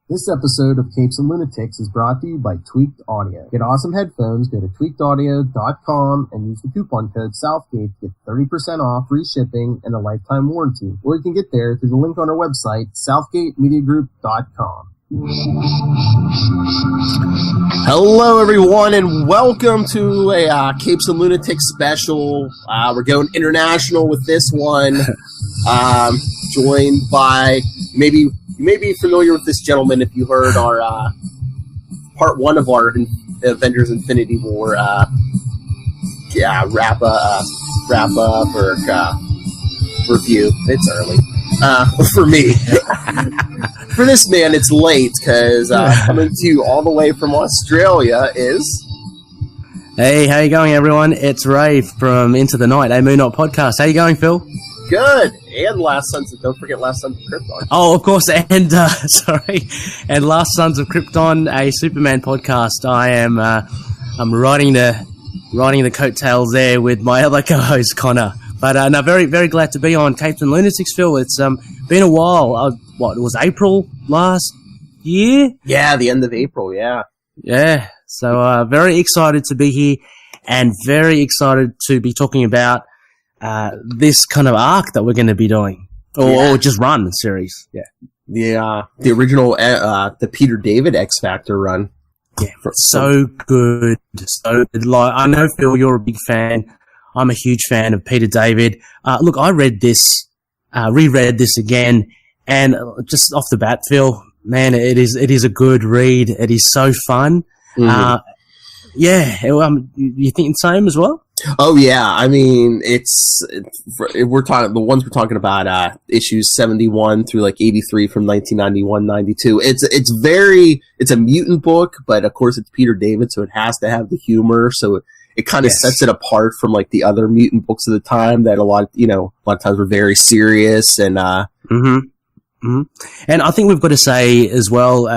This episode of Capes and Lunatics is brought to you by Tweaked Audio. Get awesome headphones, go to tweakedaudio.com and use the coupon code Southgate to get 30% off, free shipping, and a lifetime warranty. Or you can get there through the link on our website, southgatemediagroup.com. Hello, everyone, and welcome to a Capes and Lunatics special. We're going international with this one. Joined by, you may be familiar with this gentleman if you heard our part one of our Avengers Infinity War wrap up or review. It's early for me. For this man, it's late because coming to you all the way from Australia is. Hey, how you going, everyone? It's Ray from Into the Night, a Moon Knight podcast. How you going, Phil? Good. And Last Sons of, don't forget Last Sons of Krypton. Oh, of course, and and Last Sons of Krypton, a Superman podcast. I'm riding the coattails there with my other co-host Connor. But no, very very glad to be on Capes and Lunatics, Phil. It's been a while. It was April last year? Yeah, the end of April. Yeah. Yeah. So very excited to be here, and very excited to be talking about this kind of arc that we're going to be doing, or just run series. Yeah, the original the Peter David X Factor run. Yeah, so good. So like, I know, Phil, you're a big fan. I'm a huge fan of Peter David. Look, I read this, reread this again, and just off the bat, Phil, man, it is a good read. It is so fun. Mm-hmm. You think the same as well? Oh yeah, I mean we're talking the ones we're talking about issues 71 through like 83 from 1991-92. It's a mutant book, but of course it's Peter David, so it has to have the humor. So it kind of sets it apart from like the other mutant books of the time that a lot of times were very serious and. And I think we've got to say as well.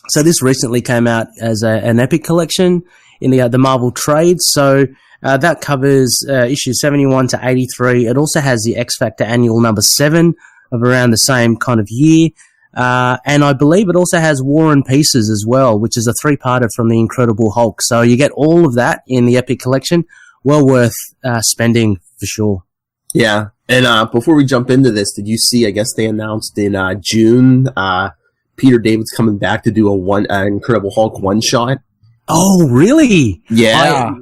So this recently came out as an Epic collection in the Marvel trade. So. That covers issues 71 to 83. It also has the X Factor annual number 7 of around the same kind of year. And I believe it also has War and Pieces as well, which is a 3-parter from the Incredible Hulk. So you get all of that in the Epic collection. Well worth spending for sure. Yeah. And before we jump into this, did you see, I guess they announced in June, Peter David's coming back to do a Incredible Hulk one-shot? Oh, really? Yeah.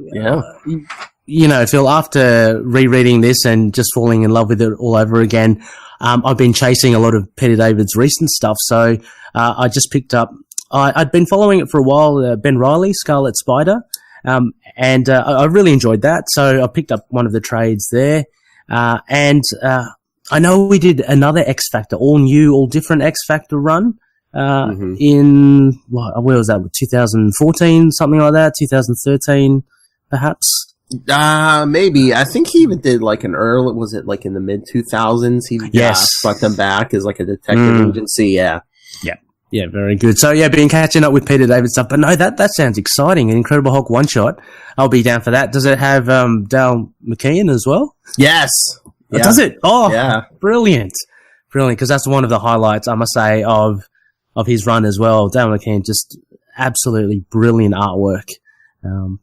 Phil, after rereading this and just falling in love with it all over again, I've been chasing a lot of Peter David's recent stuff. So I just picked up, I'd been following it for a while, Ben Reilly, Scarlet Spider, and I really enjoyed that. So I picked up one of the trades there. And I know we did another X Factor, all new, all different X Factor run. In where was that? 2014, something like that. 2013, perhaps. Maybe. I think he even did like an early. Was it like in the mid 2000s? He brought them back as like a detective agency. Yeah. Very good. So been catching up with Peter David stuff. But no, that sounds exciting. An Incredible Hulk one shot. I'll be down for that. Does it have Dale McKean as well? Yes. Yeah. Does it? Oh, yeah. Brilliant. Because that's one of the highlights, I must say, of his run as well. Dale McKean, just absolutely brilliant artwork. It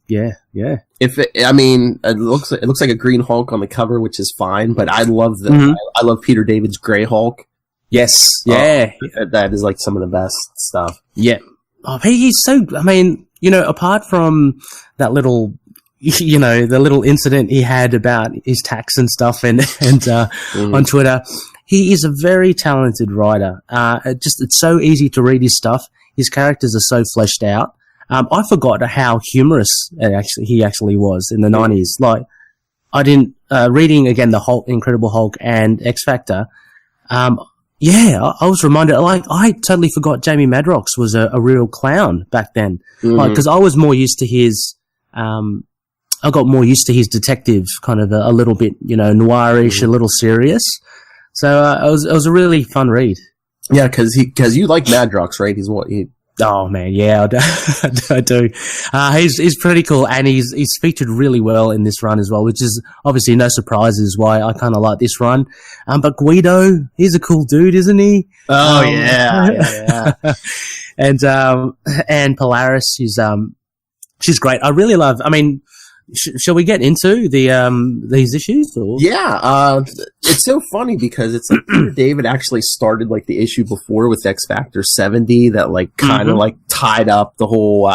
looks like a green Hulk on the cover, which is fine, but I love I love Peter David's gray Hulk. Yes. Yeah. That is like some of the best stuff. Yeah. Oh, he's so, apart from that little, the little incident he had about his tax and stuff and on Twitter, he is a very talented writer. It's so easy to read his stuff. His characters are so fleshed out. I forgot how humorous he actually was in the 90s. Like, I didn't, reading again the Hulk, Incredible Hulk and X Factor, I was reminded, like, I totally forgot Jamie Madrox was a real clown back then. Like, cause I was more used to his, I got more used to his detective kind of a little bit, noirish, a little serious. So, it was a really fun read. Yeah, cause you like Madrox, right? He's Oh man, yeah, I do. He's pretty cool, and he's featured really well in this run as well, which is obviously no surprises why I kind of like this run. But Guido, he's a cool dude, isn't he? Oh yeah. And Polaris, she's great. I really love. I mean, shall we get into these issues? Or? Yeah, it's so funny because it's like Peter David actually started like the issue before with X Factor 70 that like kind of like tied up the whole.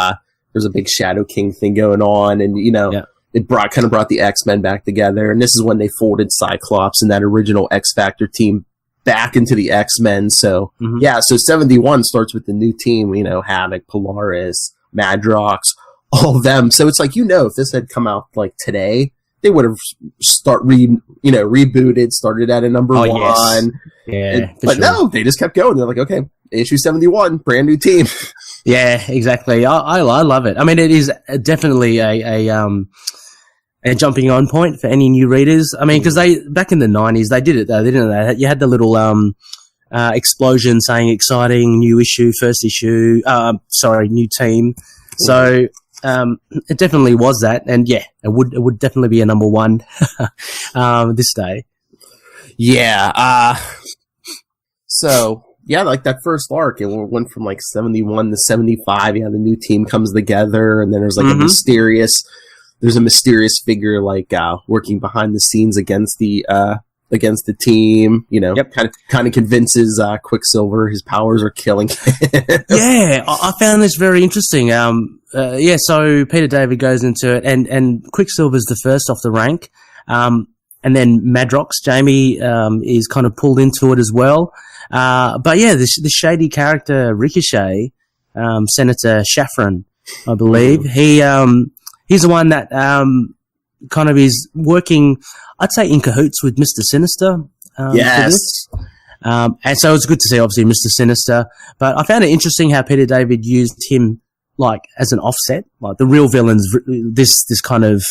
There's a big Shadow King thing going on, and it brought the X-Men back together, and this is when they folded Cyclops and that original X Factor team back into the X-Men. So so 71 starts with the new team. Havoc, Polaris, Madrox. All of them. So it's like, if this had come out like today, they would have rebooted, started at a number one. Yes. Yeah. But no, they just kept going. They're like, okay, issue 71, brand new team. Yeah, exactly. I love it. I mean, it is definitely a jumping on point for any new readers. I mean, because back in the 90s, they did it though, didn't they? You had the little, explosion saying exciting new issue, first issue, new team. So, it definitely was that, and yeah, it would definitely be a number one this day. Yeah. So yeah, like that first arc, it went from like 71 to 75. Yeah, the new team comes together, and then there's like a mysterious figure like working behind the scenes against the team. Kind of convinces Quicksilver his powers are killing him. Yeah, I found this very interesting. So Peter David goes into it, and Quicksilver's the first off the rank, and then Madrox, Jamie, is kind of pulled into it as well. But yeah, the shady character Ricochet, Senator Shafran, I believe, he's the one that kind of is working, I'd say, in cahoots with Mr. Sinister. Yes. And so it's good to see, obviously, Mr. Sinister. But I found it interesting how Peter David used him like as an offset. Like the real villain's this kind of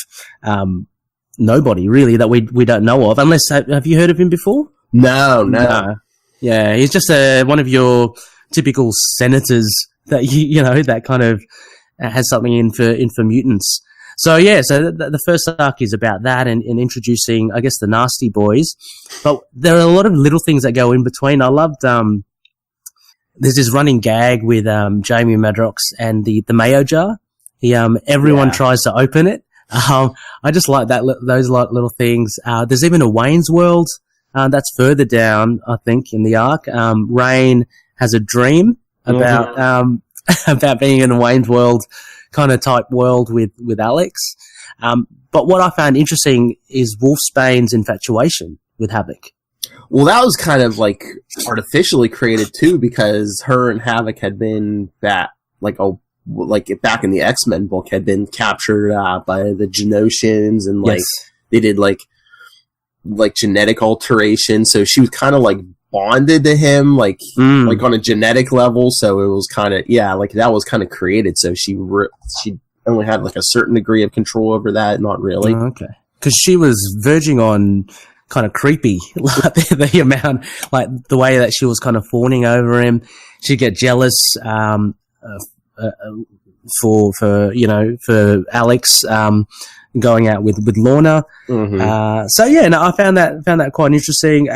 nobody really that we don't know of. Unless have you heard of him before? No. Yeah, he's just one of your typical senators that that kind of has something in for mutants. So yeah, the first arc is about that and introducing, I guess, the Nasty Boys. But there are a lot of little things that go in between. I loved, there's this running gag with, Jamie Madrox and the mayo jar. Everyone tries to open it. I just like those little things. There's even a Wayne's World, that's further down, I think, in the arc. Rain has a dream about, about being in a Wayne's World kind of type world with Alex. But what I found interesting is Wolfsbane's infatuation with Havoc. Well, that was kind of like artificially created too, because her and Havoc had been back in the X-Men book had been captured by the Genosians, and they did like genetic alteration. So she was kind of like bonded to him, like on a genetic level. So it was kind of that was kind of created. So she only had like a certain degree of control over that. Not really. Oh, okay, because she was verging on kind of creepy, like the amount, like the way that she was kind of fawning over him. She'd get jealous for Alex going out with Lorna. I found that quite interesting.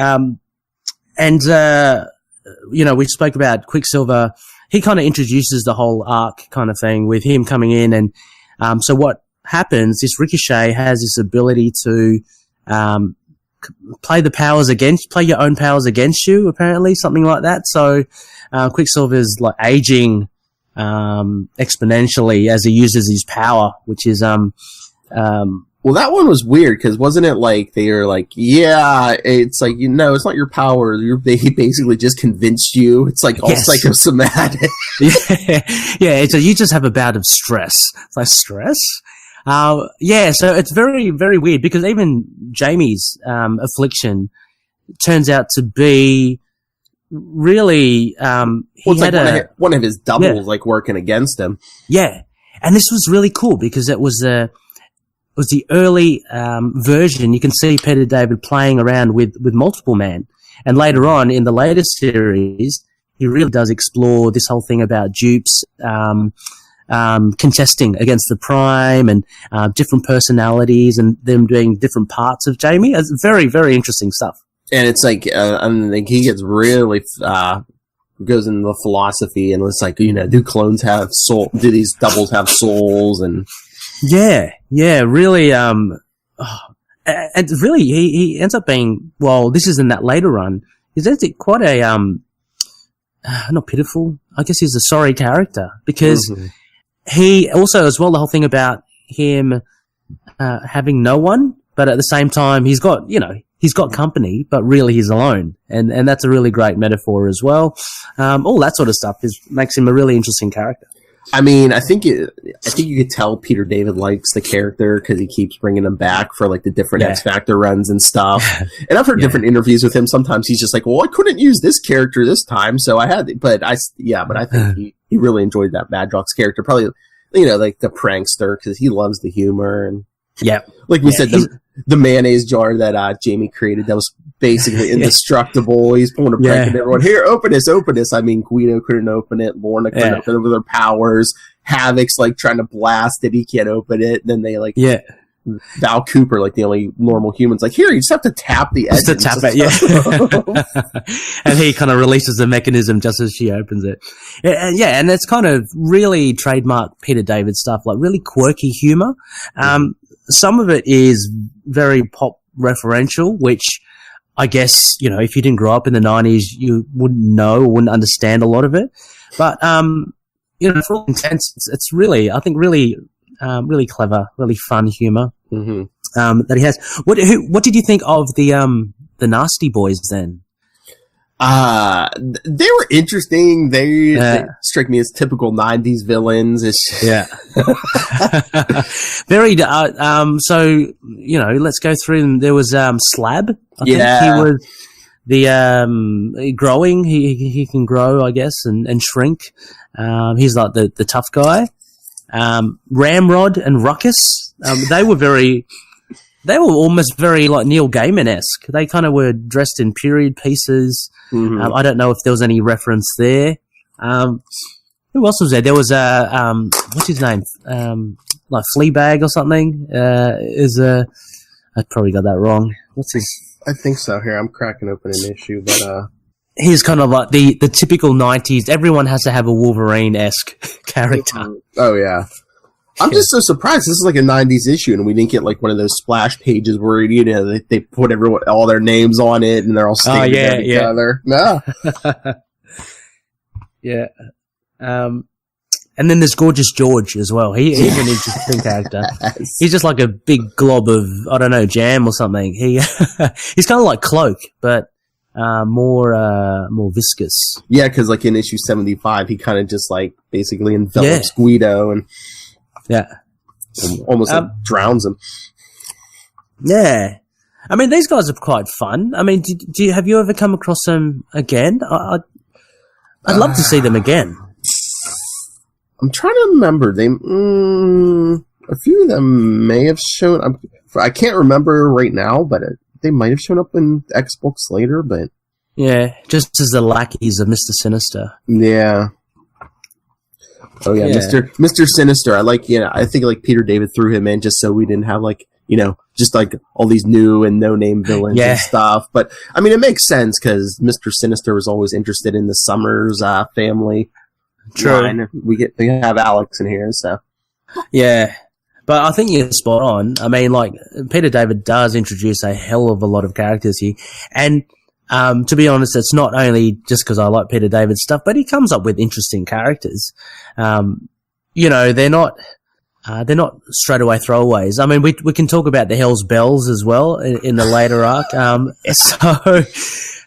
We spoke about Quicksilver. He kind of introduces the whole arc kind of thing with him coming in. And so what happens, this Ricochet has this ability to play your own powers against you, apparently, something like that. So Quicksilver's like aging exponentially as he uses his power, which is well, that one was weird, because wasn't it like they were like, it's like, it's not your power. He basically just convinced you. It's like all psychosomatic. Yeah. So you just have a bout of stress. It's like stress. So it's very, very weird, because even Jamie's affliction turns out to be really it's like one of his doubles like working against him. Yeah, and this was really cool because it was the early version. You can see Peter David playing around with Multiple Man, and later on in the later series, he really does explore this whole thing about dupes, contesting against the Prime and different personalities and them doing different parts of Jamie. It's very, very interesting stuff. And it's like, he gets really, goes into the philosophy, and it's like, do clones have soul? Do these doubles have souls? And yeah, really, and really, he ends up being, well, this is in that later run, he's actually quite a, not pitiful, I guess he's a sorry character, because he also, as well, the whole thing about him having no one, but at the same time, he's got company, but really he's alone. And that's a really great metaphor as well. All that sort of stuff makes him a really interesting character. I mean, I think you could tell Peter David likes the character because he keeps bringing him back for like the different X Factor runs and stuff. And I've heard different interviews with him. Sometimes he's just like, well, I couldn't use this character this time, so I had, but I think he really enjoyed that Madrox character. Probably, like the prankster, because he loves the humor. And like we said, the mayonnaise jar that Jamie created that was basically indestructible. He's pulling a prank at everyone. Here, open this. I mean, Guido couldn't open it. Lorna couldn't open it with her powers. Havoc's like trying to blast it. He can't open it. And then they Val Cooper, like the only normal humans, like, here, you just have to tap the edge. Just to tap it, and he kind of releases the mechanism just as she opens it. And it's kind of really trademark Peter David stuff, like really quirky humor. Some of it is very pop referential, which I guess, if you didn't grow up in the 90s, you wouldn't know or wouldn't understand a lot of it. But, for all intents, it's really, I think, really clever, really fun humor that he has. What did you think of the Nasty Boys then? They were interesting. They strike me as typical 90s villains. Very, so, let's go through them. There was, Slab. I think he was the, growing. He can grow, I guess, and shrink. He's like the tough guy. Ramrod and Ruckus, they were almost very like Neil Gaiman-esque. They kind of were dressed in period pieces. I don't know if there was any reference there. Who else was there? There was what's his name? Like Fleabag or something. I probably got that wrong. What's his? I think so. Here, I'm cracking open an issue, but he's kind of like the typical 90s. Everyone has to have a Wolverine-esque character. Oh, yeah. I'm just so surprised. This is like a 90s issue, and we didn't get like one of those splash pages where, they put all their names on it, and they're all staring at each other. No. And then there's Gorgeous George as well. He's an interesting character. He's just like a big glob of, I don't know, jam or something. He's kind of like Cloak, but more viscous. Yeah, because like in issue 75, he kind of just like basically envelops Guido and almost like drowns him. Yeah, I mean these guys are quite fun. I mean, have you ever come across them again? I'd love to see them again. I'm trying to remember. A few of them may have shown. I can't remember right now, but they might have shown up in X books later. But just as the lackeys of Mr. Sinister. Yeah. Oh yeah, Mr. Sinister. I think like Peter David threw him in just so we didn't have like just like all these new and no name villains and stuff. But I mean, it makes sense because Mr. Sinister was always interested in the Summers family. True. Line. We have Alex in here, so yeah. But I think you're spot on. I mean, like Peter David does introduce a hell of a lot of characters here, and to be honest, it's not only just because I like Peter David's stuff, but he comes up with interesting characters. They're not straight away throwaways. I mean, we can talk about the Hell's Bells as well in the later arc.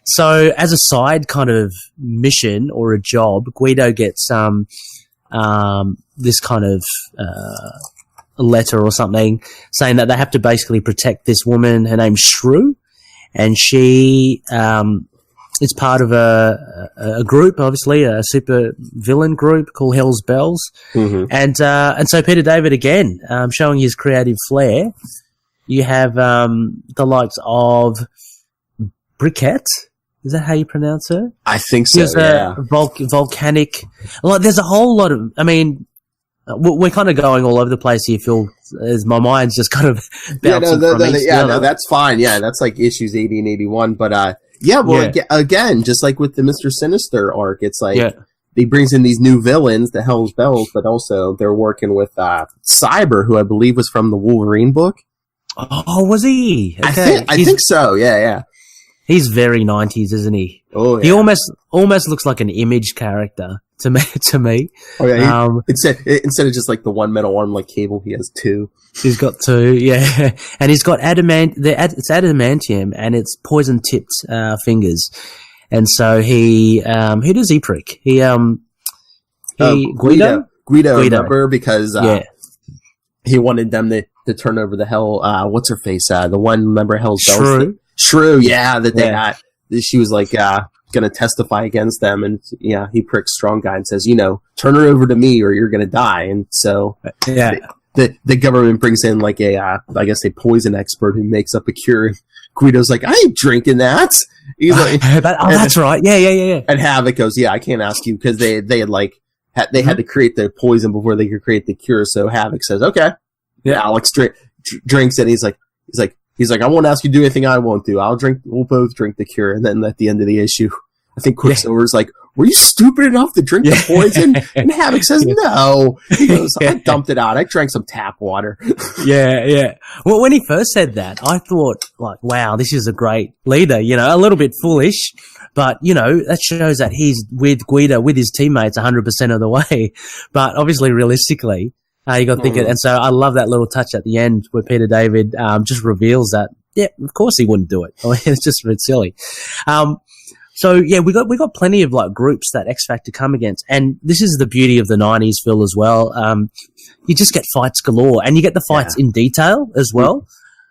So as a side kind of mission or a job, Guido gets this kind of a letter or something saying that they have to basically protect this woman. Her name's Shrew, and she is part of a group, obviously a super villain group called Hell's Bells. And so Peter David again showing his creative flair. You have the likes of Briquette, Is that how you pronounce her? I think so. There's a volcanic. Like, there's a whole lot of. I mean, we're kind of going all over the place here, Phil. As my mind's just kind of bouncing that's fine. Yeah, that's like issues 80 and 81. But again, just like with the Mr. Sinister arc, it's like he brings in these new villains, the Hell's Bells, but also they're working with Cyber, who I believe was from the Wolverine book. Oh, was he? Okay. I think so. Yeah. He's very 90s, isn't he? Oh, yeah. He almost looks like an Image character to me. Oh, yeah. Instead of just like the one metal arm like Cable, he has two. He's got two, yeah. And he's got it's adamantium and it's poison-tipped fingers. And so who does he prick? Guido? Guido, remember? Because he wanted them to turn over the Hell, what's her face? The one member of Hell's Bells. Shrew, yeah, that they got. She was like going to testify against them, and he pricks Strong Guy and says, turn her over to me or you're going to die. And so the government brings in like I guess a poison expert who makes up a cure. Guido's like, I ain't drinking that. He's like, that's right. Yeah. And Havoc goes, I can't ask you, because they had like had to create the poison before they could create the cure. So Havoc says, okay. Yeah, Alex drinks it. And he's like, I won't ask you to do anything I won't do. We'll both drink the cure. And then at the end of the issue, I think Quicksilver's like, were you stupid enough to drink the poison? And Havoc says, no. He goes, I dumped it out. I drank some tap water. Yeah. Well, when he first said that, I thought, like, wow, this is a great leader, a little bit foolish. But, that shows that he's with Guido, with his teammates 100% of the way. But obviously, realistically, you got to think it. And so I love that little touch at the end where Peter David just reveals that, of course he wouldn't do it. I mean, it's just a bit silly. So we got plenty of like groups that X Factor come against, and this is the beauty of the 90s, Phil, as well. You just get fights galore, and you get the fights in detail as well.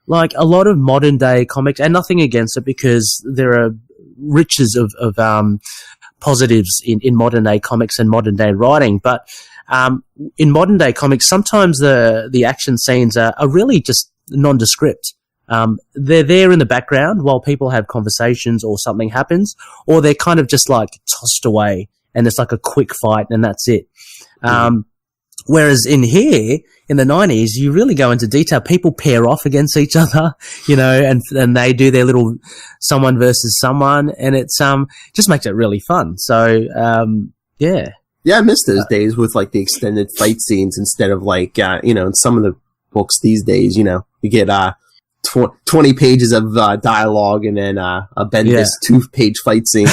Like a lot of modern day comics, and nothing against it, because there are riches of positives in modern day comics and modern day writing. But in modern day comics, sometimes the action scenes are really just nondescript. They're there in the background while people have conversations or something happens, or they're kind of just like tossed away and it's like a quick fight and that's it. Whereas in here, in the 90s, you really go into detail. People pair off against each other, and they do their little someone versus someone, and it's just makes it really fun. So, yeah. Yeah, I miss those days with like the extended fight scenes instead of like, in some of the books these days, you get 20 pages of dialogue and then a Bendis 2-page fight scene.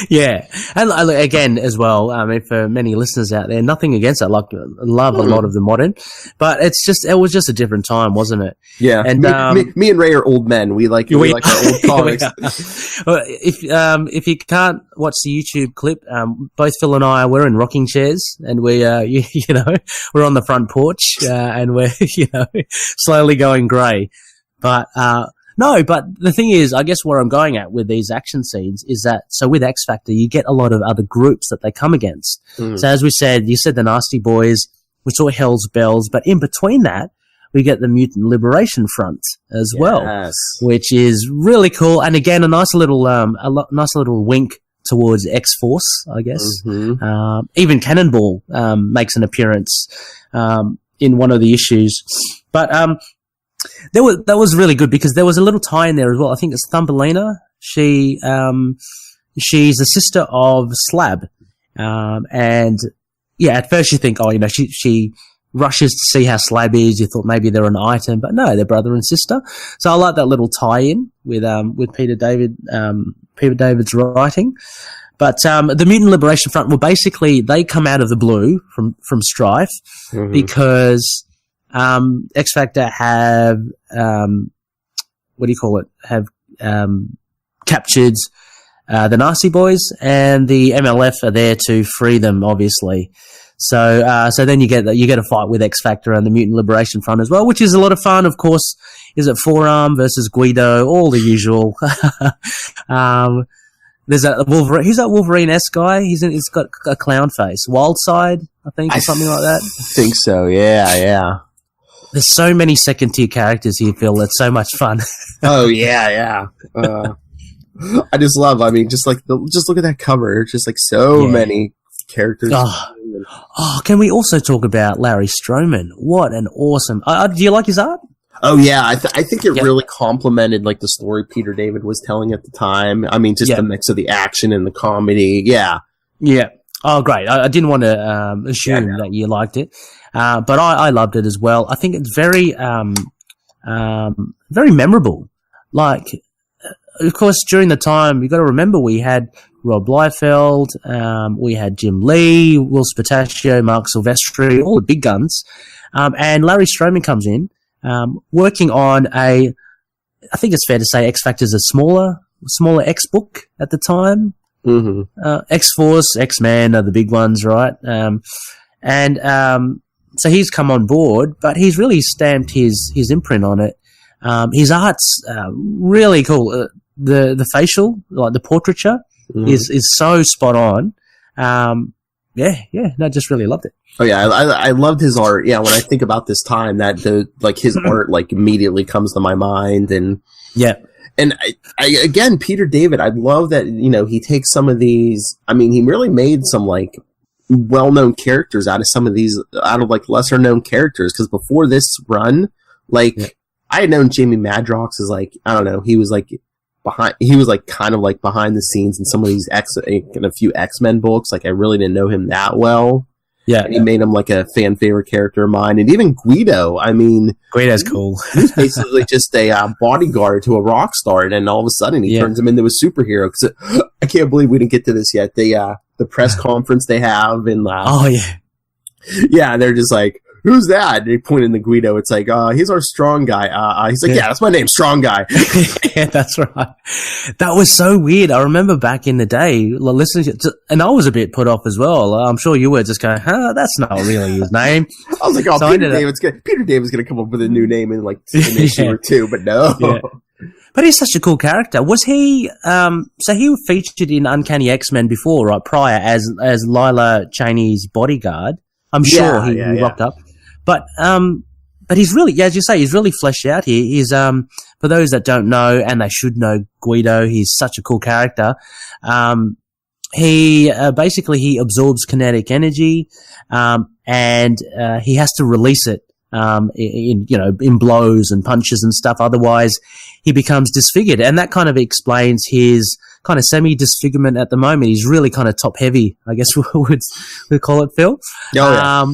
Yeah. And again, as well, for many listeners out there, nothing against it. Like, love a lot of the modern, but it was just a different time, wasn't it? Yeah. And me and Ray are old men. We like our old comics. Well, if you can't watch the YouTube clip, both Phil and I, we're in rocking chairs, and we, we're on the front porch, and we're, slowly going grey. But but the thing is, I guess where I'm going at with these action scenes is that, so with X Factor, you get a lot of other groups that they come against. So as we said, you said the Nasty Boys, we saw Hell's Bells, but in between that, we get the Mutant Liberation Front as well, which is really cool. And again, a nice little wink towards X-Force, I guess. Even Cannonball makes an appearance in one of the issues. But that was really good, because there was a little tie in there as well. I think it's Thumbelina. She's the sister of Slab. And at first you think, she rushes to see how Slab is. You thought maybe they're an item, but no, they're brother and sister. So I like that little tie-in with Peter David's writing. But the Mutant Liberation Front, well, basically they come out of the blue from Strife because X Factor have captured the Nasty Boys, and the MLF are there to free them, obviously. So then you get a fight with X Factor and the Mutant Liberation Front as well, which is a lot of fun. Of course, is it Forearm versus Guido, all the usual. There's a Wolverine. Who's that Wolverine-esque guy? He's got a clown face. Wildside, I think, or something like that. I think so. Yeah. There's so many second-tier characters here, Phil. It's so much fun. Oh yeah. I just love. I mean, just look at that cover. It's just like so many characters. Can we also talk about Larry Stroman? What an awesome! Do you like his art? Oh yeah, I think it really complemented like the story Peter David was telling at the time. I mean, just the mix of the action and the comedy. Yeah. Yeah. Oh, great. I didn't want to assume that you liked it, but I loved it as well. I think it's very memorable. Like, of course, during the time, you've got to remember we had Rob Liefeld, we had Jim Lee, Will Spataccio, Mark Silvestri, all the big guns. And Larry Stroman comes in, working on I think it's fair to say X Factor's a smaller X book at the time. Mm-hmm. X-Force, X-Men are the big ones, right? So he's come on board, but he's really stamped his imprint on it. His art's really cool. The facial, like the portraiture, is so spot on. Just really loved it. Oh yeah, I loved his art. Yeah, when I think about this time, that his art like immediately comes to my mind, and And I again, Peter David, I love that, he takes some of these, I mean, he really made some, like, well-known characters out of like, lesser-known characters, because before this run, like, I had known Jamie Madrox as, like, I don't know, he was, like, kind of, like, behind the scenes in some of these in a few X-Men books, like, I really didn't know him that well. Yeah. And he made him like a fan favorite character of mine. And even Guido, I mean. Guido's cool. He's basically just a bodyguard to a rock star. And then all of a sudden he turns him into a superhero. Cause I can't believe we didn't get to this yet. The press conference they have and, yeah, they're just like, who's that? And they point in the Guido. It's like, he's our strong guy. He's like, yeah, that's my name, Strong Guy. Yeah, that's right. That was so weird. I remember back in the day listening to, and I was a bit put off as well. I'm sure you were just going, that's not really his name. I was like, so Peter David's going to come up with a new name in like an issue or two, but no. Yeah. But he's such a cool character. Was he, so he featured in Uncanny X-Men before, right? Prior as Lila Cheney's bodyguard. I'm sure he rocked up. But he's really, as you say, he's really fleshed out here. He's, for those that don't know, and they should know Guido, he's such a cool character. He absorbs kinetic energy, and he has to release it, in blows and punches and stuff. Otherwise, he becomes disfigured. And that kind of explains his kind of semi-disfigurement at the moment. He's really kind of top-heavy, I guess we'd call it, Phil. Oh, yeah.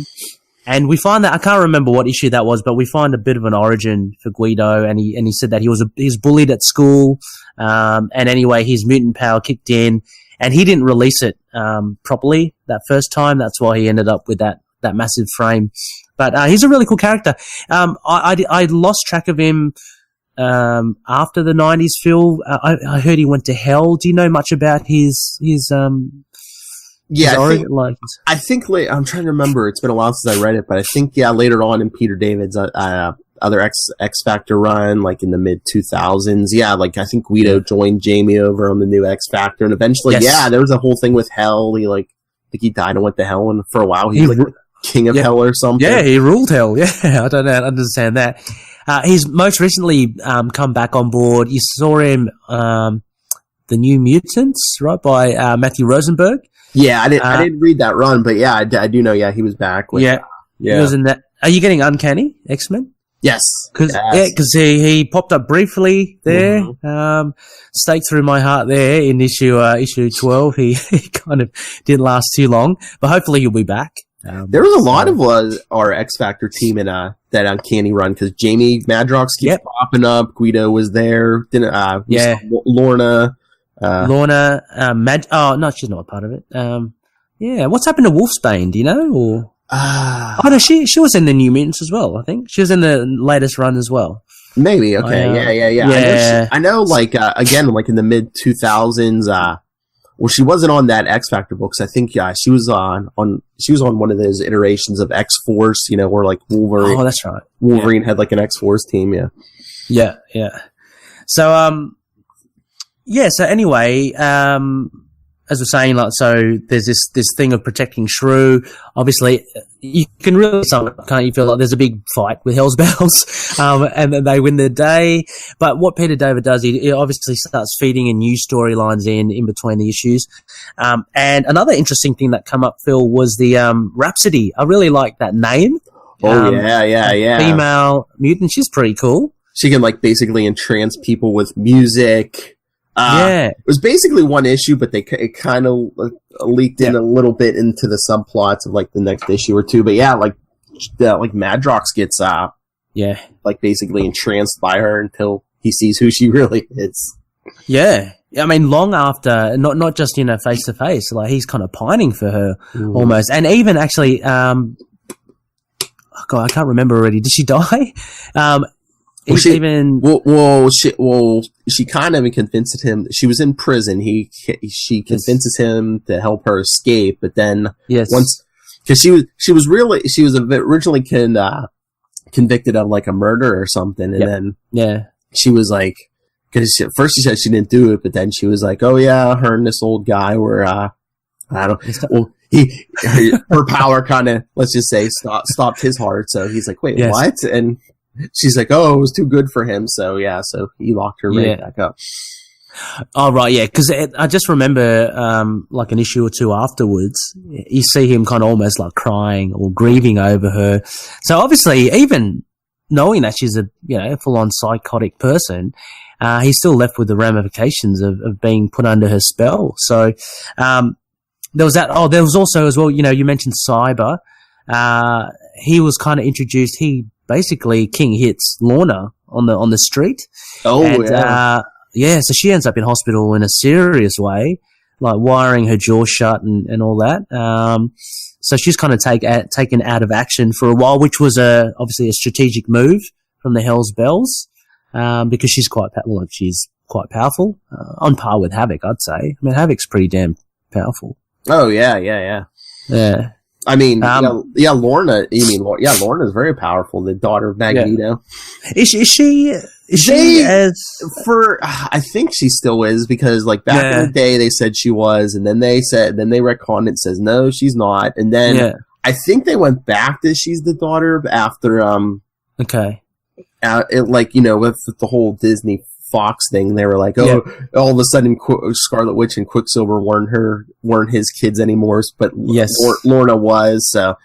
And we find that, I can't remember what issue that was, but we find a bit of an origin for Guido, and he said that he was bullied at school, and anyway, his mutant power kicked in, and he didn't release it properly that first time. That's why he ended up with that massive frame. But he's a really cool character. I lost track of him after the 90s, Phil. I heard he went to hell. Do you know much about his Yeah, I think I'm trying to remember. It's been a while since I read it, but I think later on in Peter David's other X Factor run, like in the mid 2000s, like I think Guido joined Jamie over on the new X Factor, and eventually, there was a whole thing with hell. He I think he died and went to hell, and for a while he was like king of hell or something. Yeah, he ruled hell. Yeah, I don't understand that. He's most recently come back on board. You saw him, The New Mutants, right, by Matthew Rosenberg. Yeah, I didn't read that run, but I do know. Yeah, he was back. With, he was in that. Are you getting Uncanny X-Men? Yes, because he popped up briefly there, staked through my heart there in issue 12. He kind of didn't last too long, but hopefully he'll be back. There was a lot of our X Factor team in that Uncanny run, because Jamie Madrox keeps popping up. Guido was there. Lorna. No, she's not a part of it. What's happened to Wolfsbane? Do you know? Or no, she was in the New Mutants as well. I think she was in the latest run as well. Maybe. Okay. Yeah. I know. Like again, like in the mid 2000s. Well, she wasn't on that X Factor book. I think she was on one of those iterations of X Force. Where like Wolverine. Oh, that's right. Wolverine had like an X Force team. Yeah. So so anyway, as we're saying, like, so there's this thing of protecting Shrew. Obviously, you can really, can't you feel like there's a big fight with Hell's Bells, and then they win the day. But what Peter David does, he obviously starts feeding in new storylines in between the issues. And another interesting thing that come up, Phil, was the Rhapsody. I really like that name. Oh, yeah. Female mutant. She's pretty cool. She can, like, basically entrance people with music. It was basically one issue, but it kind of leaked in a little bit into the subplots of, like, the next issue or two. But yeah, like Madrox gets, like, basically entranced by her until he sees who she really is. Yeah. I mean, long after, not just, face to face, like, he's kind of pining for her almost. And even actually, God, I can't remember already. Did she die? She kind of convinces him. She was in prison. She convinces him to help her escape, but then once, because she was originally convicted of like a murder or something, and then she was like, because first she said she didn't do it, but then she was like, oh yeah, her and this old guy were her power kind of, let's just say, stopped his heart. So he's like, wait, what? And she's like, oh, it was too good for him. So he locked her right back up. Oh, right, yeah, because I just remember, like an issue or two afterwards, you see him kind of almost like crying or grieving over her. So obviously, even knowing that she's a full-on psychotic person, he's still left with the ramifications of being put under her spell. So there was that. Oh, there was also as well, you mentioned Cyber. He was kind of introduced. He basically King hits Lorna on the street. Oh, and, so she ends up in hospital in a serious way, like wiring her jaw shut and all that. So she's kind of taken out of action for a while, which was obviously a strategic move from the Hell's Bells, because she's quite powerful, on par with Havoc, I'd say. I mean, Havoc's pretty damn powerful. Oh yeah. I mean, Lorna. Lorna's very powerful. The daughter of Magneto. Yeah. Is she I think she still is, because like back in the day they said she was, and then they retconned it and says no, she's not, and then I think they went back to she's the daughter of after with the whole Disney Fox thing. They were like, all of a sudden Scarlet Witch and Quicksilver weren't his kids anymore, but Lorna was. So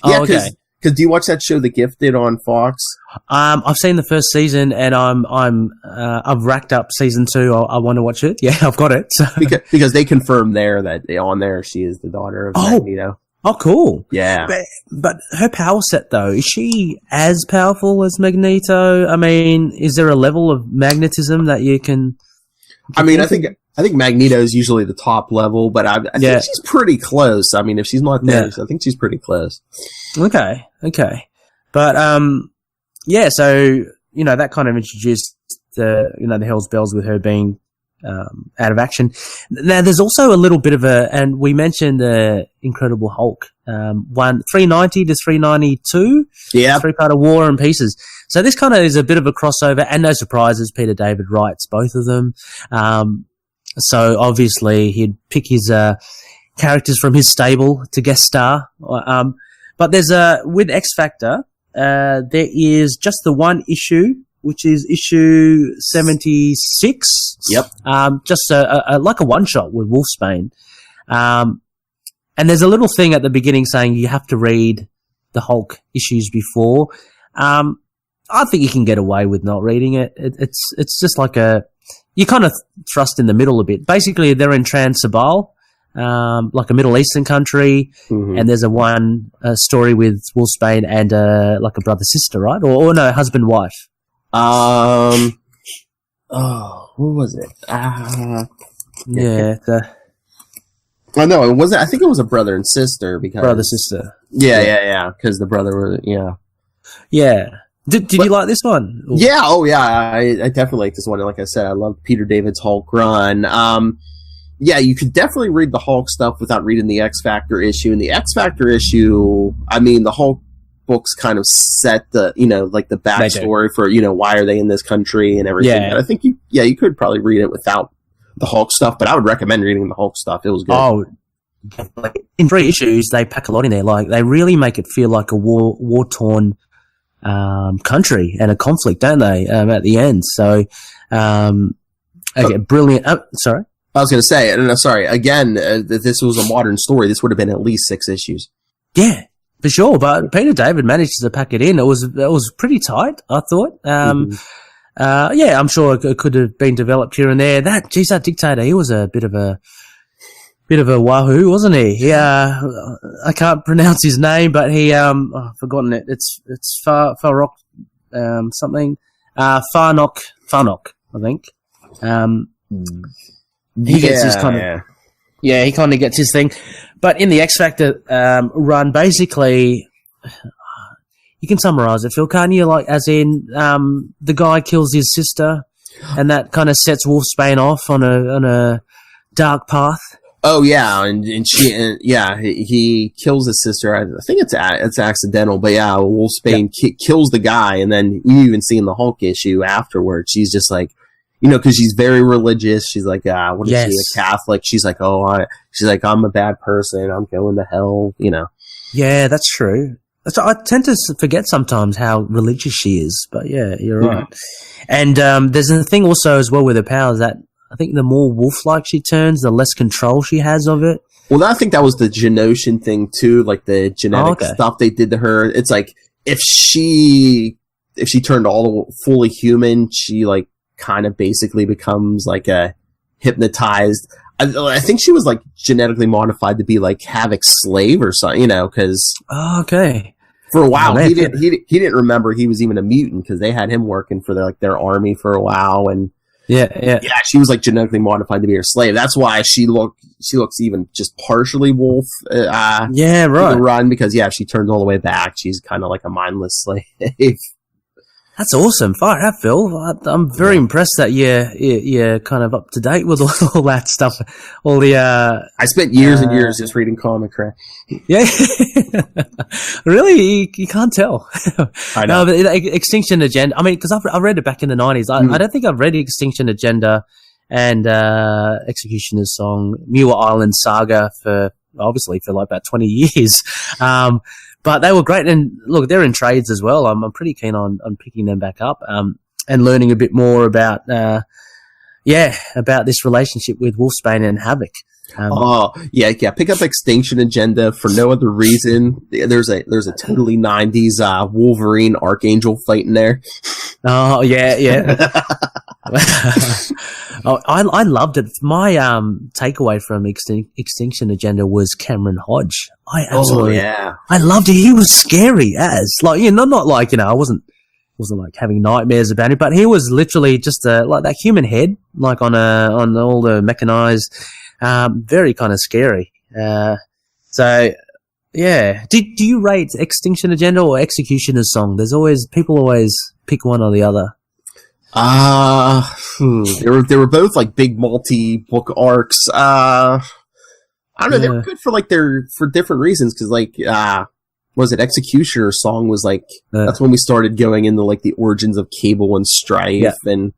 because do you watch that show The Gifted on Fox? I've seen the first season, and I've racked up season 2. I want to watch it. Yeah, I've got it. So. Because they confirmed there that on there she is the daughter of Magneto. Oh, cool. Yeah. But her power set, though, is she as powerful as Magneto? I mean, is there a level of magnetism that you can... I mean, I think Magneto is usually the top level, but I think she's pretty close. I mean, if she's not there, I think she's pretty close. Okay. But, so, that kind of introduced the Hell's Bells with her being out of action. Now, there's also a little bit of and we mentioned the Incredible Hulk, 390 to 392. Yeah. 3-part of War and Pieces. So this kind of is a bit of a crossover, and no surprises, Peter David writes both of them. So obviously he'd pick his characters from his stable to guest star. But there's with X Factor, there is just the one issue, which is issue 76. Yep. Just like a one-shot with Wolfsbane. And there's a little thing at the beginning saying you have to read the Hulk issues before. I think you can get away with not reading it. It's just like you kind of thrust in the middle a bit. Basically, they're in Trans-Sabal, like a Middle Eastern country, and there's a story with Wolfsbane and like a brother-sister, right? Or no, husband-wife. What was it? I know it wasn't. I think it was a brother and sister, because brother-sister. Yeah. Because the brother was Yeah. Did you like this one? Or? Yeah. Oh yeah. I definitely like this one. And like I said, I love Peter David's Hulk run. You could definitely read the Hulk stuff without reading the X Factor issue. And the X Factor issue, I mean, the Hulk books kind of set the, like the backstory for, why are they in this country and everything. Yeah. And I think you could probably read it without the Hulk stuff, but I would recommend reading the Hulk stuff. It was good. Oh, in 3 issues, they pack a lot in there. Like, they really make it feel like a war-torn country and a conflict, don't they? At the end, so okay, brilliant. Sorry, I was going to say, no, sorry. Again, if this was a modern story, this would have been at least 6 issues. Yeah, for sure. But Peter David managed to pack it in. It was pretty tight, I thought. Yeah, I'm sure it could have been developed here and there. That Dictator, he was a bit of a wahoo, wasn't he? Yeah, I can't pronounce his name, but I've forgotten it. It's Farrock, something. Farnock, I think. He gets his kind of, he kind of gets his thing. But in the X Factor, run, basically, you can summarize it, Phil, can't you? Like, as in, the guy kills his sister, and that kind of sets Wolfsbane off on a dark path. Oh yeah, he kills his sister. I think it's accidental, but yeah, Wolfsbane kills the guy, and then you even see in the Hulk issue afterwards, she's just like, because she's very religious. She's like, what is she, a Catholic? She's like, I'm a bad person. I'm going to hell. Yeah, that's true. So I tend to forget sometimes how religious she is, but yeah, you're right. And there's a thing also as well with her powers that I think the more wolf-like she turns, the less control she has of it. Well, I think that was the Genoshan thing too, like the genetic stuff they did to her. It's like if she turned all fully human, she like kind of basically becomes like a hypnotized. I think she was like genetically modified to be like Havoc's slave or something, because for a while he didn't remember he was even a mutant because they had him working for their army for a while, and yeah, she was like genetically modified to be her slave. That's why she looks even just partially wolf. Run, because if she turns all the way back, she's kind of like a mindless slave. That's awesome. Fire out, Phil. I'm very impressed that you're kind of up to date with all that stuff. All the I spent years and years just reading comic crap. Yeah, really, you can't tell. I know. No, but Extinction Agenda. I mean, because I read it back in the 90s. I don't think I've read Extinction Agenda and Executioner's Song, Muir Island Saga for like about 20 years. But they were great, and look, they're in trades as well. I'm pretty keen on picking them back up, and learning a bit more about this relationship with Wolfsbane and Havoc. Pick up Extinction Agenda for no other reason. There's a totally 90s Wolverine Archangel fight in there. Oh yeah. I loved it. My takeaway from Extinction Agenda was Cameron Hodge. I loved it. He was scary as not like I wasn't like having nightmares about it, but he was literally just like that human head, like on all the mechanized, very kind of scary. So yeah, do you rate Extinction Agenda or Executioner's Song? People always pick one or the other. They were both like big multi-book arcs. I don't know. They were good for different reasons. Because was it Executioner's Song was like that's when we started going into like the origins of Cable and Strife and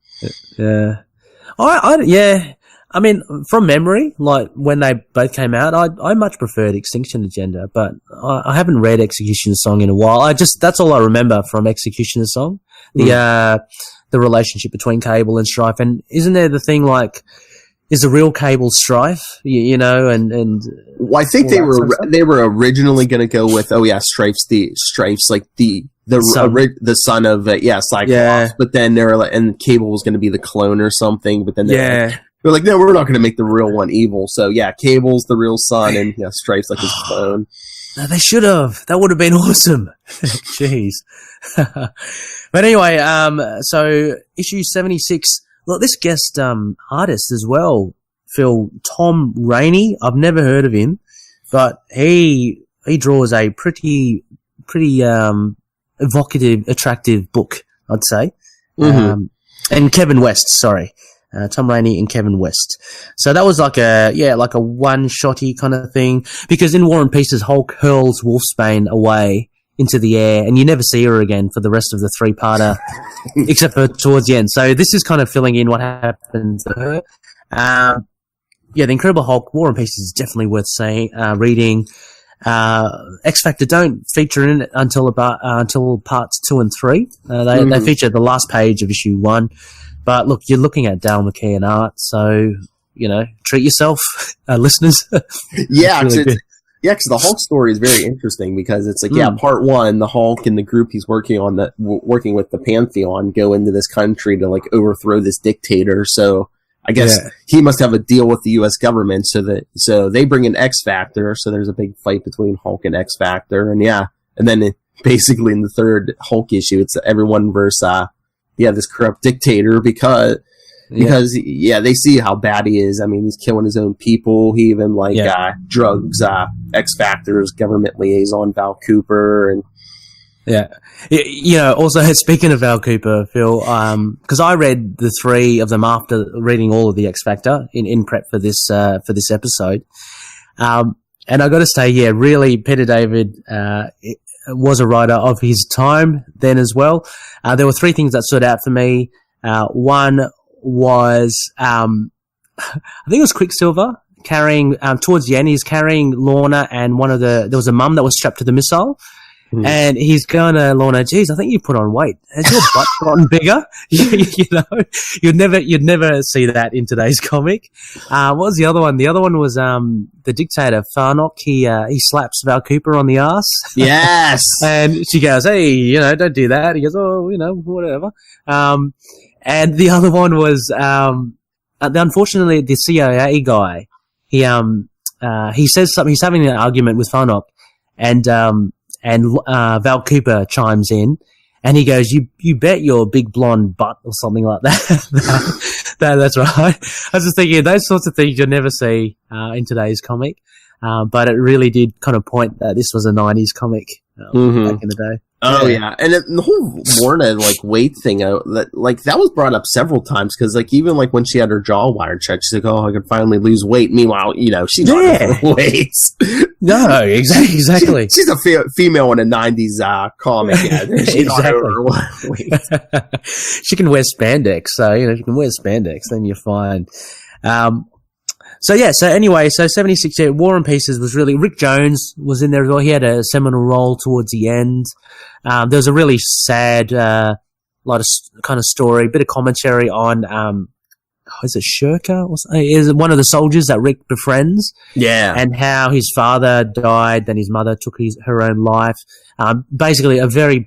I mean, from memory, like when they both came out, I much preferred Extinction Agenda, but I haven't read Executioner's Song in a while. That's all I remember from Executioner's Song. The relationship between Cable and Strife, and isn't there the thing like, is the real Cable Strife, and well, I think they were originally going to go with Strife's like the son of Cyclops, but then they were like, and Cable was going to be the clone or something, but then they're like, no, we're not going to make the real one evil. So Cable's the real son, and Strife's like his clone. No, they should have. That would have been awesome. Jeez. But anyway, so issue 76. Look, this guest artist as well, Phil, Tom Rainey. I've never heard of him, but he draws a pretty evocative, attractive book, I'd say. Mm-hmm. And Kevin West, sorry. Tom Rainey and Kevin West. So that was like a one-shotty kind of thing, because in War and Peace's Hulk hurls Wolfsbane away into the air, and you never see her again for the rest of the 3-parter, except for towards the end. So this is kind of filling in what happened to her. Yeah, The Incredible Hulk, War and Peace is definitely worth reading. X Factor don't feature in it until parts 2 and 3. They feature the last page of issue 1. But look, you're looking at Dale McKean art, so, treat yourself, listeners. Yeah, because the Hulk story is very interesting because it's like, part 1, the Hulk and the group he's working with the Pantheon go into this country to like overthrow this dictator. So I guess he must have a deal with the U.S. government so they bring in X Factor. So there's a big fight between Hulk and X Factor, and then basically in the third Hulk issue, it's everyone versus this corrupt dictator because they see how bad he is. I mean, he's killing his own people. He even drugs X Factor's government liaison Val Cooper and. Yeah. Also speaking of Val Cooper, Phil, because I read the 3 of them after reading all of the X Factor in prep for this episode. And I got to say, really, Peter David, was a writer of his time then as well. There were 3 things that stood out for me. One was, I think it was Quicksilver carrying, towards the end, he's carrying Lorna and there was a mum that was strapped to the missile. And he's going to Lorna, geez, I think you put on weight. Has your butt gotten bigger? You'd never see that in today's comic. What was the other one? The other one was, the dictator, Farnock. He slaps Val Cooper on the ass. Yes. And she goes, hey, don't do that. He goes, oh, whatever. And the other one was, unfortunately, the CIA guy, he says something, he's having an argument with Farnock and Val Cooper chimes in, and he goes, "You bet your big blonde butt," or something like that. That's right. I was just thinking those sorts of things you'll never see in today's comic, but it really did kind of point that this was a '90s comic back in the day. Oh yeah, and the whole Lorna weight thing, that was brought up several times because even when she had her jaw wired shut, she's like, "Oh, I can finally lose weight." Meanwhile, she's not weight. No, exactly. She's a female in a '90s comic. Yeah, she's exactly. She can wear spandex, so if you can wear spandex, then you're fine. So 76 War and Pieces was really, Rick Jones was in there as well. He had a seminal role towards the end. There was a really sad, lot of kind of story, bit of commentary on, is it Shirka? Is it one of the soldiers that Rick befriends? Yeah. And how his father died, then his mother took her own life. Basically a very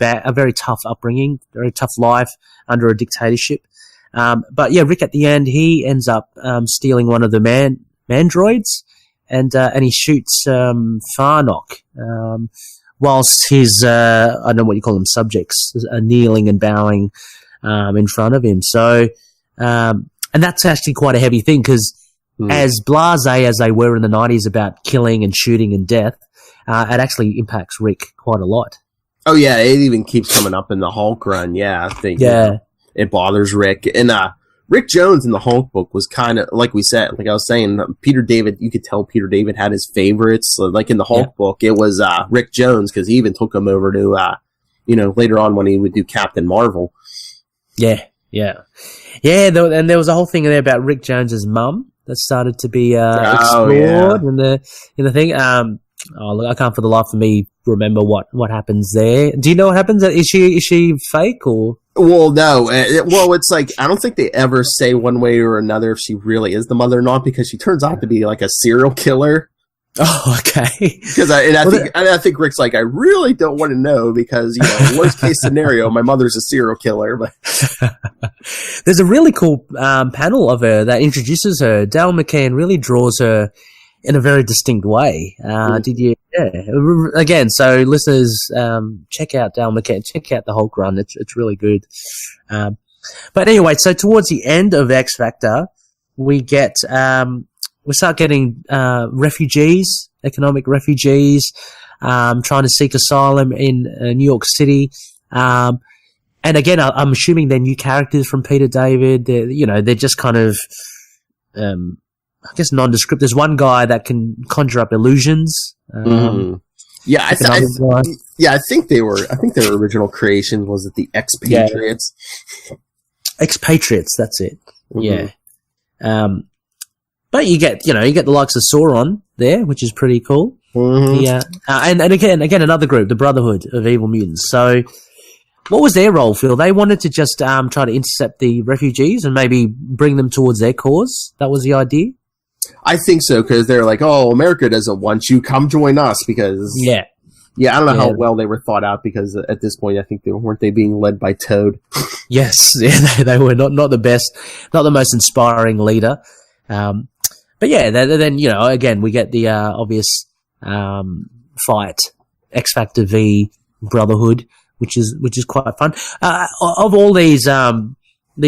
tough upbringing, very tough life under a dictatorship. But Rick at the end, he ends up stealing one of the mandroids, and he shoots Farnock, whilst his I don't know what you call them, subjects are kneeling and bowing in front of him. So and that's actually quite a heavy thing because as blasé as they were in the 90s about killing and shooting and death, it actually impacts Rick quite a lot. Oh yeah, it even keeps coming up in the Hulk run. Yeah, I think. Yeah. It bothers Rick. And Rick Jones in the Hulk book was kind of, like we said, like I was saying, Peter David, you could tell Peter David had his favorites. So like in the Hulk book, it was Rick Jones because he even took him over to, later on when he would do Captain Marvel. Yeah. And there was a whole thing there about Rick Jones's mum that started to be explored in the thing. Look, I can't for the life of me remember what happens there. Do you know what happens? Is she fake or? Well, no. It's like I don't think they ever say one way or another if she really is the mother or not because she turns out to be like a serial killer. Oh, okay. Because I think Rick's like, I really don't want to know because worst case scenario, my mother's a serial killer. But there's a really cool panel of her that introduces her. Dale McKean really draws her in a very distinct way. Did you? Yeah. Again, so listeners, check out Dale McKean, check out the Hulk run. It's really good. But anyway, so towards the end of X Factor, we start getting refugees, economic refugees, trying to seek asylum in New York City. And again, I'm assuming they're new characters from Peter David. They're just kind of, I guess nondescript. There's one guy that can conjure up illusions. Yeah, I think their original creation was it the Expatriates. Expatriates, that's it. Yeah. but you get the likes of Sauron there, which is pretty cool. Mm-hmm. Yeah, and again another group, the Brotherhood of Evil Mutants. So, what was their role, Phil? They wanted to just try to intercept the refugees and maybe bring them towards their cause. That was the idea. I think so, because they're like, oh, America doesn't want you. Come join us, because Yeah, I don't know how well they were thought out, because at this point, I think weren't they being led by Toad? Yes, yeah, they were not the best, not the most inspiring leader. But yeah, then again we get the obvious fight, X Factor v Brotherhood, which is quite fun. Of all these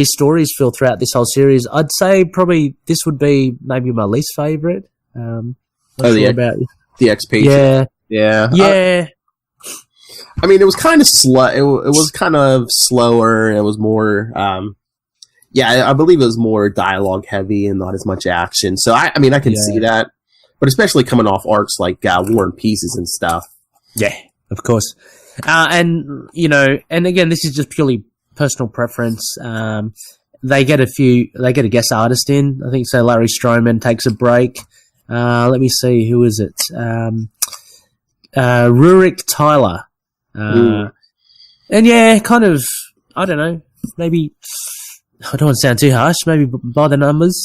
stories, Phil, throughout this whole series, I'd say probably this would be maybe my least favorite. The X-Patient. Yeah. I mean, it was kind of slow. It was kind of slower. It was more, I believe it was more dialogue heavy and not as much action. So I can see that, but especially coming off arcs like War and Pieces and stuff. Yeah, of course. And again, this is just purely personal preference. They get a guest artist in. I think so. Larry Stroman takes a break. Let me see, who is it? Rurik Tyler. And yeah, kind of, I don't know, maybe, I don't want to sound too harsh, maybe by the numbers,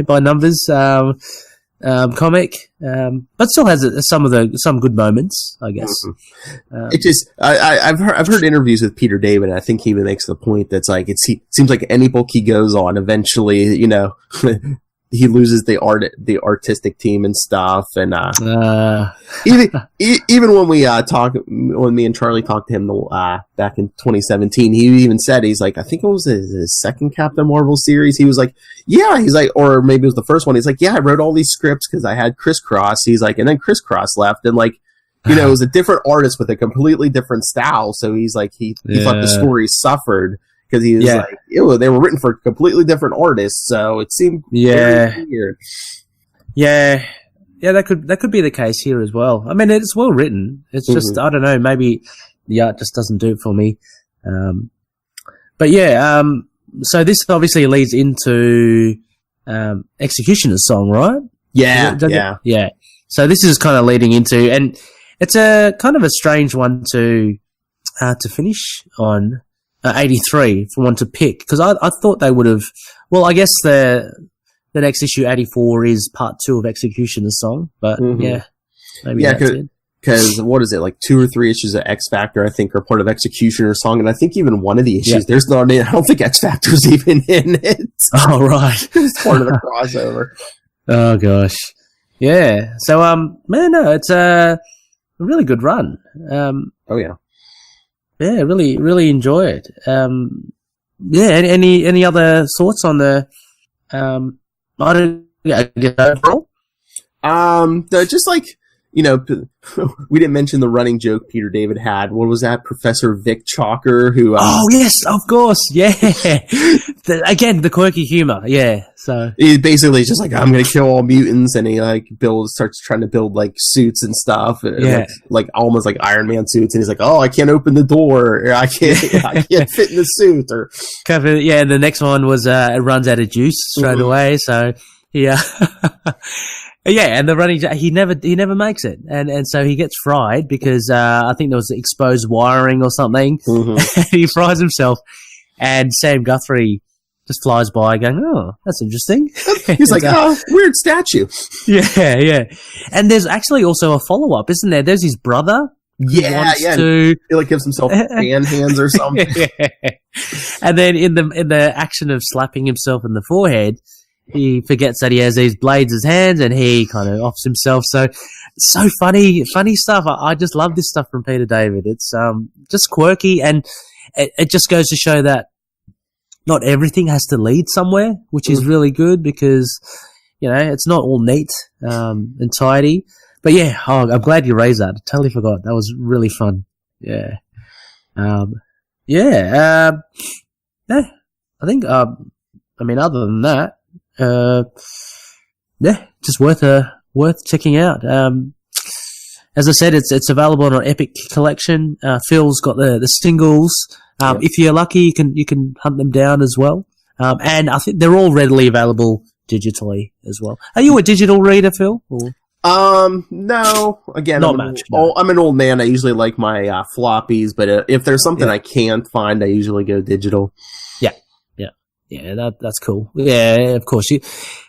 by numbers, comic, but still has some good moments, I guess. Mm-hmm. It just, I've heard interviews with Peter David, and I think he even makes the point that's like, it seems like any book he goes on, eventually, he loses the artistic team and stuff, and even when when me and Charlie talked to him back in 2017, he even said, he's like, I think it was his second Captain Marvel series. He was like, yeah, he's like, or maybe it was the first one. He's like, yeah, I wrote all these scripts because I had Criss Cross. He's like, and then Criss Cross left, and like, it was a different artist with a completely different style. So he's like, he thought the story suffered. Because he was like, ew, they were written for completely different artists, so it seemed very weird. Yeah, that could be the case here as well. I mean, it's well written. It's just, I don't know, maybe the art just doesn't do it for me. But yeah, so this obviously leads into Executioner's Song, right? Yeah. So this is kind of leading into, and it's a kind of a strange one to finish on. 83 for one to pick, because I thought they would have. Well, I guess the next issue, 84, is part 2 of Executioner's Song, but maybe that's it. Because what is it, like 2 or 3 issues of X Factor, I think, are part of Executioner's Song, and I think even one of the issues there's not in. I don't think X Factor's even in it. Oh right, it's part of the crossover. Oh gosh, yeah. So it's a really good run. Oh yeah. Yeah, really, really enjoy it. Any other thoughts on the overall? Just like, we didn't mention the running joke Peter David had. What was that? Professor Vic Chalker, who... oh, yes, of course, yeah. Again, the quirky humor, yeah. So he basically is just like, I'm going to kill all mutants, and he starts trying to build suits and stuff, like almost like Iron Man suits, and he's like, oh, I can't open the door, or I can't fit in the suit, or... Yeah, and the next one was it runs out of juice straight away, so, yeah. Yeah, and the running, he never makes it, and so he gets fried because I think there was exposed wiring or something. Mm-hmm. And he fries himself, and Sam Guthrie just flies by, going, "Oh, that's interesting." He's like, "Oh, weird statue." Yeah, and there's actually also a follow up, isn't there? There's his brother. Yeah. He gives himself fan hands or something. Yeah. And then in the action of slapping himself in the forehead, he forgets that he has these blades as hands, and he kind of offs himself. So funny stuff. I just love this stuff from Peter David. It's just quirky, and it just goes to show that not everything has to lead somewhere, which is really good, because it's not all neat and tidy. But yeah, I'm glad you raised that. I totally forgot. That was really fun. Yeah. I think other than that, just worth checking out. As I said, it's available on our Epic collection. Phil's got the singles. If you're lucky, you can hunt them down as well. And I think they're all readily available digitally as well. Are you a digital reader, Phil? Or? No. Again, Not much. No. I'm an old man. I usually like my floppies, but if there's something I can't find, I usually go digital. Yeah, that's cool. Yeah, of course.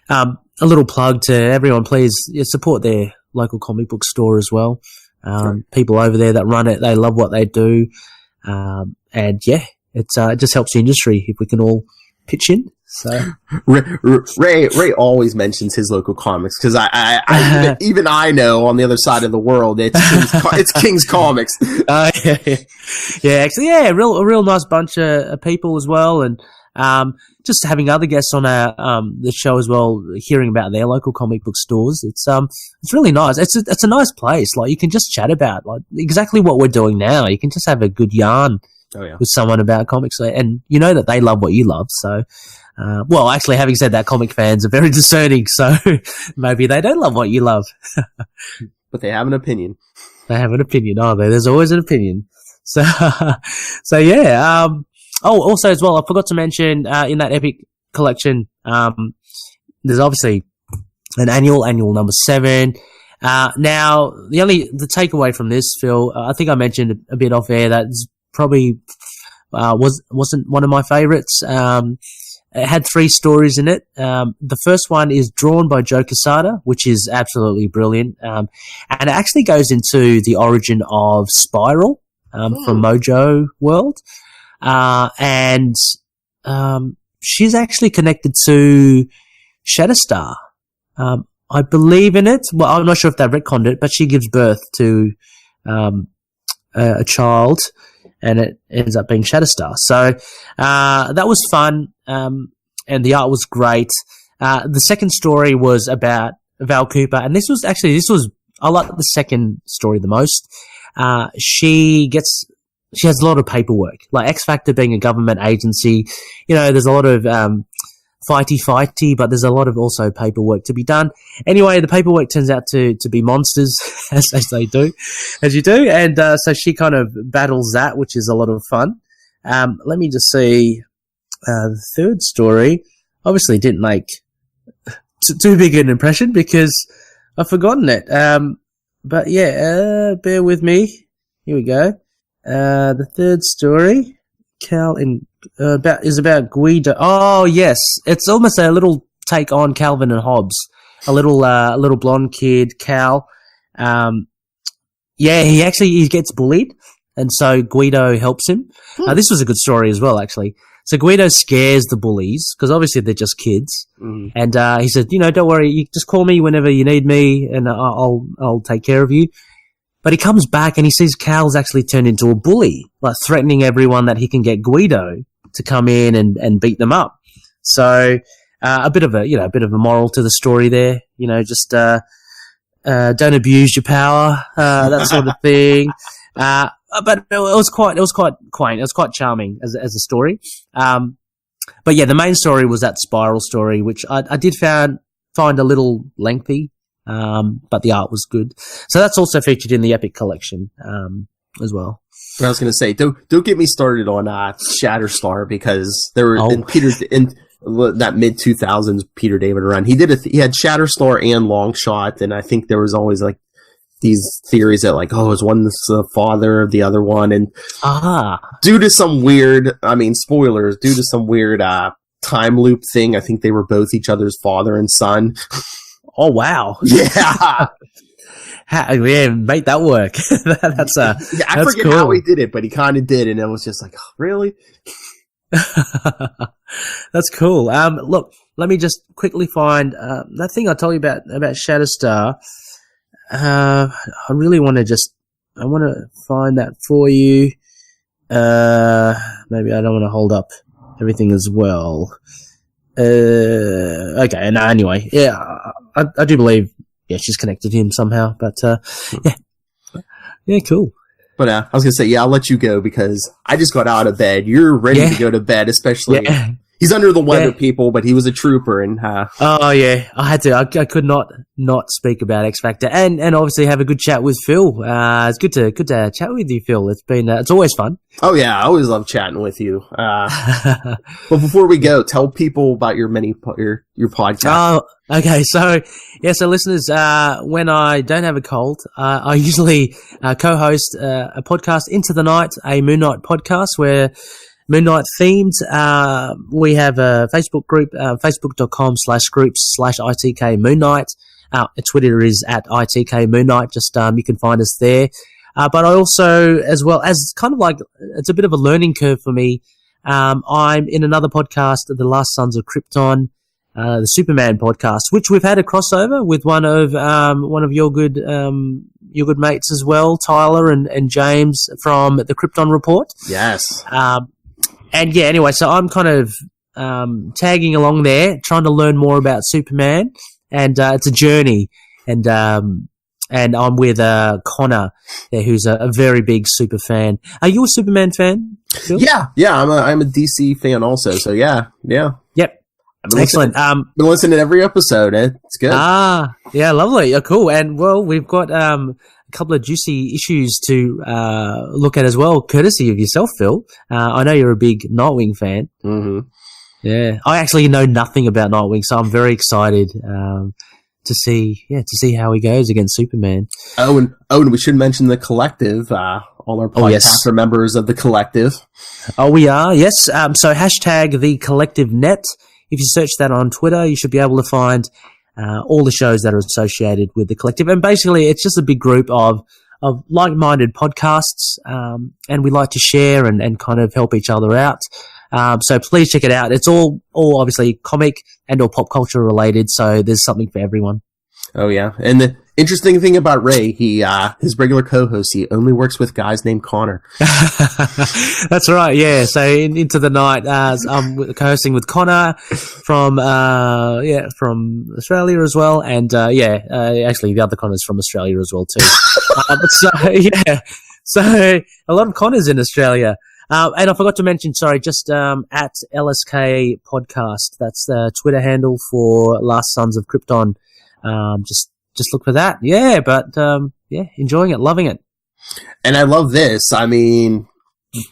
A little plug to everyone, please support their local comic book store as well. People over there that run it, they love what they do. And yeah, it just helps the industry if we can all pitch in. So Ray always mentions his local comics because I even I know on the other side of the world it's King's Comics. Actually, a real nice bunch of people as well, and just having other guests on the show as well, hearing about their local comic book stores. It's really nice. It's a nice place. Like you can just chat about like exactly what we're doing now. You can just have a good yarn with someone about comics, and you know that they love what you love. So. Well, actually, having said that, comic fans are very discerning, so maybe they don't love what you love. But they have an opinion. They have an opinion, are they? There's always an opinion. So yeah. Also as well, I forgot to mention, in that Epic collection, there's obviously an annual number 7. Now, the takeaway from this, Phil, I think I mentioned a bit off air that it's probably, wasn't one of my favorites. It had 3 stories in it. The first one is drawn by Joe Quesada, which is absolutely brilliant. And it actually goes into the origin of Spiral, from Mojo World. And she's actually connected to Shatterstar. I believe in it. Well, I'm not sure if they retconned it, but she gives birth to, a child, and it ends up being Shatterstar. So, that was fun. And the art was great. The second story was about Val Cooper, and this was I like the second story the most. She has a lot of paperwork, like X Factor being a government agency. You know, there's a lot of, fighty, but there's a lot of also paperwork to be done. Anyway, the paperwork turns out to be monsters, as you do. And, so she kind of battles that, which is a lot of fun. Let me just see. The third story obviously didn't make too big an impression because I've forgotten it. But yeah, bear with me. Here we go. The third story, Cal is about Guido. Oh yes, it's almost a little take on Calvin and Hobbes. A little blonde kid, Cal. He gets bullied, and so Guido helps him. This was a good story as well, actually. So Guido scares the bullies because obviously they're just kids, and he said, don't worry, you just call me whenever you need me, and I'll take care of you. But he comes back and he sees Cal's actually turned into a bully, like threatening everyone that he can get Guido to come in and beat them up. So a bit of a moral to the story there, just don't abuse your power, that sort of thing. But it was quite quaint. It was quite charming as a story. But yeah, the main story was that Spiral story, which I did find a little lengthy. But the art was good. So that's also featured in the Epic collection, as well. I was going to say, don't get me started on Shatterstar because there were in that mid 2000s Peter David run. He had Shatterstar and Longshot, and I think there was always like these theories that like, is one the father of the other one, and due to some weird, spoilers, due to some weird time loop thing, I think they were both each other's father and son. Oh wow! Yeah, make that work. I forget how he did it, but he kind of did, and it was just like, really? That's cool. Look, let me just quickly find that thing I told you about Shatterstar. I really want to find that for you. Maybe I don't want to hold up everything as well. Okay, no, anyway, yeah, I do believe, she's connected to him somehow, but, yeah, cool. But, I was gonna say, I'll let you go because I just got out of bed. You're ready to go to bed, especially He's under the weather, people, but he was a trooper, and oh yeah, I had to. I could not speak about X Factor, and obviously have a good chat with Phil. It's good to chat with you, Phil. It's been it's always fun. Oh yeah, I always love chatting with you. But before we go, tell people about your podcast. Oh, okay. So listeners, when I don't have a cold, I usually co-host a podcast, Into the Night, a Moon Knight podcast where Moon Knight themed. We have a Facebook group, facebook.com/groups/ITK Moon Knight. Twitter is at ITK Moon Knight. Just, you can find us there. But I also, as well as kind of like, it's a bit of a learning curve for me. I'm in another podcast, The Last Sons of Krypton, the Superman podcast, which we've had a crossover with one of your good mates as well, Tyler and James from the Krypton Report. Yes. And yeah, anyway, so I'm kind of tagging along there, trying to learn more about Superman, and it's a journey. And I'm with Connor there, who's a very big super fan. Are you a Superman fan, Phil? Yeah, I'm a DC fan also. So yeah. Yep. Excellent. Been listening to every episode. It's good. Yeah, lovely. Cool. And well, we've got a couple of juicy issues to look at as well, courtesy of yourself, Phil. I know you're a big Nightwing fan. Mm-hmm. Yeah, I actually know nothing about Nightwing, so I'm very excited to see how he goes against Superman. Oh, and we should mention the Collective. All our podcast are members of the Collective. Oh, we are. Yes. So hashtag the Collective Net. If you search that on Twitter, you should be able to find all the shows that are associated with the Collective. And basically, it's just a big group of like-minded podcasts, and we like to share and kind of help each other out. So please check it out. It's all obviously comic and or pop culture related, so there's something for everyone. Oh yeah, and the interesting thing about Ray, his regular co-host, he only works with guys named Connor. That's right, yeah. So Into the Night, I'm co-hosting with Connor from Australia as well, and actually the other Connor's from Australia as well too. So a lot of Connors in Australia. And I forgot to mention, just at LSK Podcast. That's the Twitter handle for Last Sons of Krypton. Just look for that. Yeah, but enjoying it, loving it. And I love this. I mean,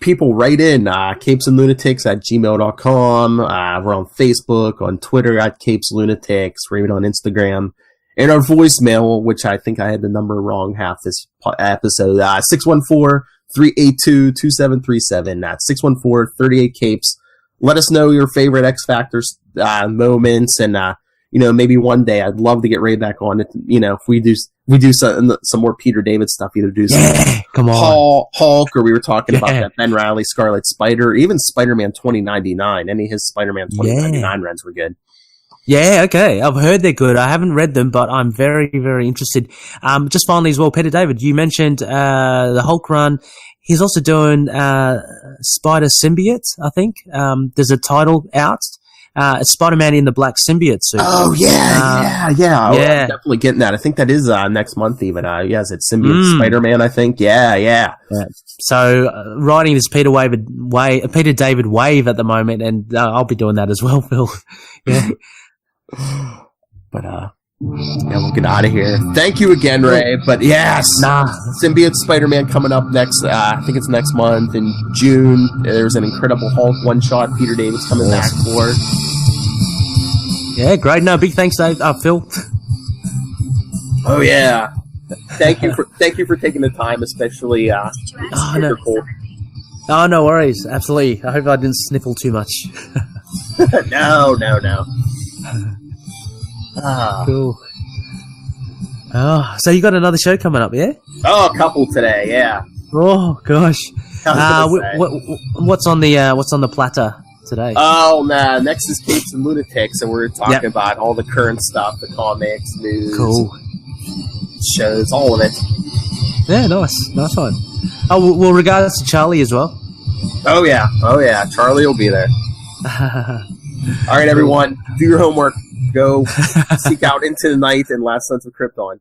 people write in capesandlunatics@gmail.com. We're on Facebook, on Twitter @capeslunatics. We're even on Instagram. And our voicemail, which I think I had the number wrong half this episode, 614-382-2737. That's 614-38-CAPES. Let us know your favorite X Factor moments, and maybe one day I'd love to get Ray back on. If we do some more Peter David stuff, either do some come on. Hulk, or we were talking about that Ben Reilly Scarlet Spider, or even Spider-Man 2099. Any of his Spider-Man 2099 runs were good. Yeah, okay. I've heard they're good. I haven't read them, but I'm very, very interested. Just finally as well, Peter David, you mentioned the Hulk run. He's also doing Spider Symbiote, I think. There's a title out. It's Spider-Man in the Black Symbiote suit. Oh, yeah. I'm definitely getting that. I think that is next month even. It's Symbiote Spider-Man, I think. Yeah. So, riding this Peter David wave at the moment, and I'll be doing that as well, Phil. Yeah. But, we'll get out of here. Thank you again, Ray. But yes, Symbiote Spider-Man coming up next. I think it's next month in June. There's an Incredible Hulk one-shot Peter David's coming back for. Yeah, great. No, big thanks, Dave. Phil. Oh yeah, thank you for taking the time, especially. Oh, no worries. Absolutely. I hope I didn't sniffle too much. No. Cool. Oh, so you got another show coming up, yeah? Oh, a couple today, yeah. Oh gosh. What's on the platter today? Oh man, next is Capes and Lunatics, and we're talking about all the current stuff, the comics, news, shows, all of it. Yeah, nice one. Oh, well, regards to Charlie as well. Oh yeah, Charlie will be there. All right, everyone, do your homework. Go seek out Into the Night and Last Sons of Krypton.